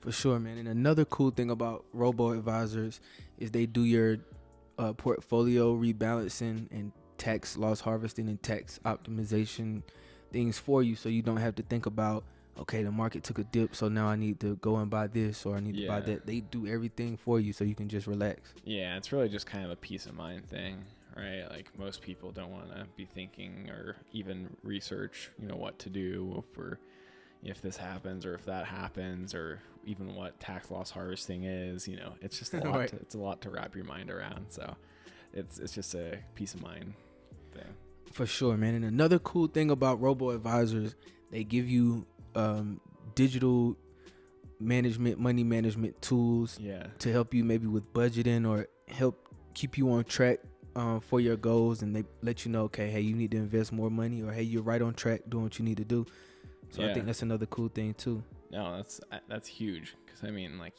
For sure, man. And another cool thing about Robo-Advisors is they do your portfolio rebalancing and tax loss harvesting and tax optimization things for you, so you don't have to think about, okay, the market took a dip, so now I need to go and buy this or I need to buy that. They do everything for you so you can just relax. Yeah, it's really just kind of a peace of mind thing, right? Like most people don't want to be thinking or even research, what to do for if this happens or if that happens, or even what tax loss harvesting is. It's just a lot. Right. It's a lot to wrap your mind around. So it's just a peace of mind thing. For sure, man. And another cool thing about Robo-Advisors, they give you digital management, money management tools to help you maybe with budgeting or help keep you on track for your goals. And they let you know, okay, hey, you need to invest more money, or hey, you're right on track doing what you need to do. So I think that's another cool thing too. No, that's huge. Because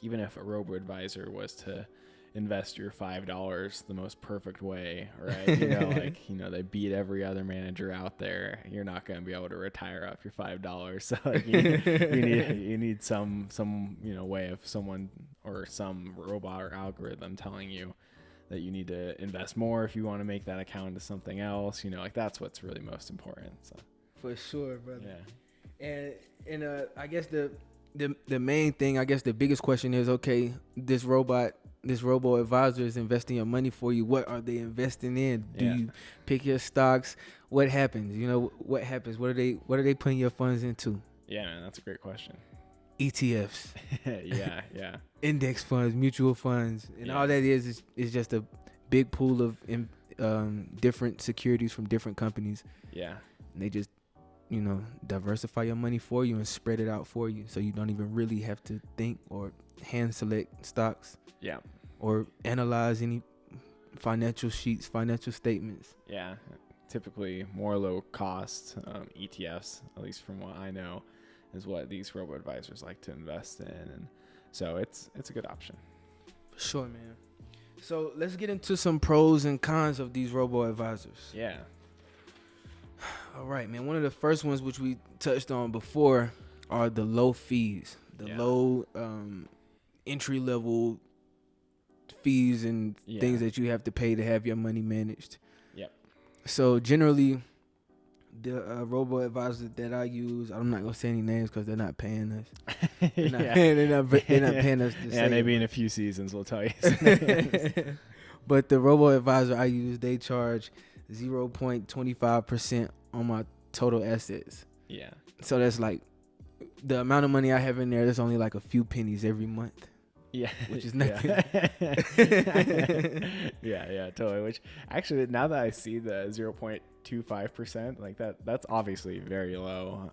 even if a Robo-Advisor was to invest your $5 the most perfect way, right? They beat every other manager out there. You're not going to be able to retire off your $5. So you need some way of someone or some robot or algorithm telling you that you need to invest more if you want to make that account into something else. That's what's really most important. So for sure, brother. Yeah. And I guess the main thing, I guess the biggest question is, okay, this Robo-Advisor is investing your money for you. What are they investing in? Do you pick your stocks? What happens? What happens? What are they putting your funds into? Yeah, man, that's a great question. ETFs. Yeah. Index funds, mutual funds, and all that is just a big pool of different securities from different companies. Yeah. And they just diversify your money for you and spread it out for you, so you don't even really have to think or hand select stocks. Yeah. Or analyze any financial sheets, financial statements. Yeah. Typically more low cost ETFs, at least from what I know, is what these Robo-Advisors like to invest in. And so it's a good option. For sure, man. So let's get into some pros and cons of these Robo-Advisors. Yeah. All right, man. One of the first ones, which we touched on before, are the low fees, low entry level fees and things that you have to pay to have your money managed. Yep. So generally, the Robo-Advisor that I use, I'm not gonna say any names because they're not paying us. They're not paying us. Maybe in a few seasons we'll tell you. But the Robo-Advisor I use, they charge 0.25% on my total assets. Yeah. So that's like the amount of money I have in there. That's only like a few pennies every month. Yeah. Which is nothing. Yeah, totally. Which actually, now that I see the 0.25%, like that's obviously very low.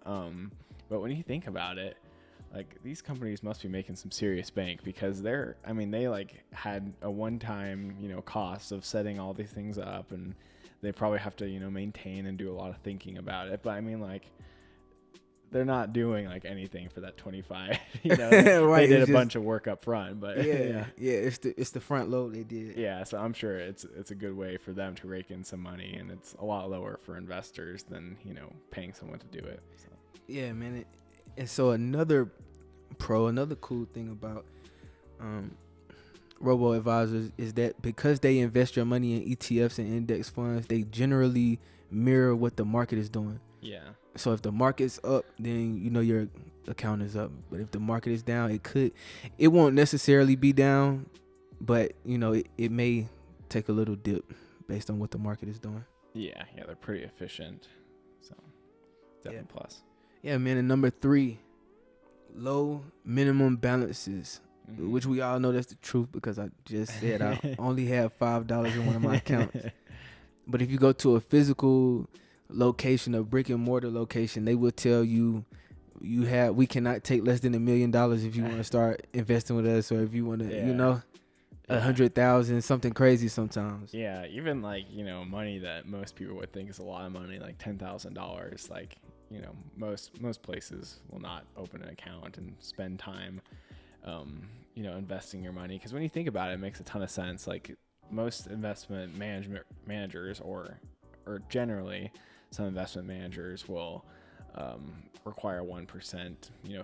But when you think about it, like these companies must be making some serious bank, because they like had a one-time, cost of setting all these things up, and they probably have to, maintain and do a lot of thinking about it. But they're not doing like anything for that 25. Right, they did a bunch of work up front, but it's the front load they did. Yeah, so I'm sure it's a good way for them to rake in some money, and it's a lot lower for investors than paying someone to do it. So. Yeah, man. And so another cool thing about Robo-Advisors is that because they invest your money in ETFs and index funds, they generally mirror what the market is doing. Yeah. So if the market's up, then your account is up. But if the market is down, it won't necessarily be down, but it may take a little dip based on what the market is doing. Yeah, they're pretty efficient. So definitely plus. Yeah, man. And number 3, low minimum balances, which we all know that's the truth, because I just said I only have $5 in one of my accounts. But if you go to a physical location, a brick and mortar location, they will tell you we cannot take less than $1 million if you want to start investing with us, or if you want to, 100,000, something crazy sometimes. Yeah, even like money that most people would think is a lot of money, like $10,000. Like most places will not open an account and spend time, investing your money, because when you think about it, it makes a ton of sense. Like most investment managers or generally some investment managers will require 1%,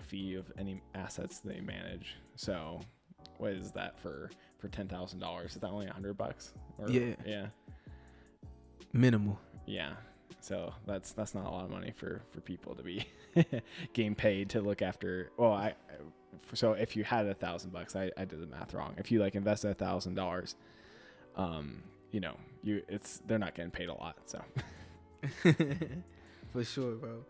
fee of any assets they manage. So what is that for $10,000? Is that only $100? Yeah. Minimal. Yeah. So that's not a lot of money for people to be getting paid to look after. Well, so if you had $1,000, I did the math wrong. If you invested $1,000, they're not getting paid a lot. So for sure, bro.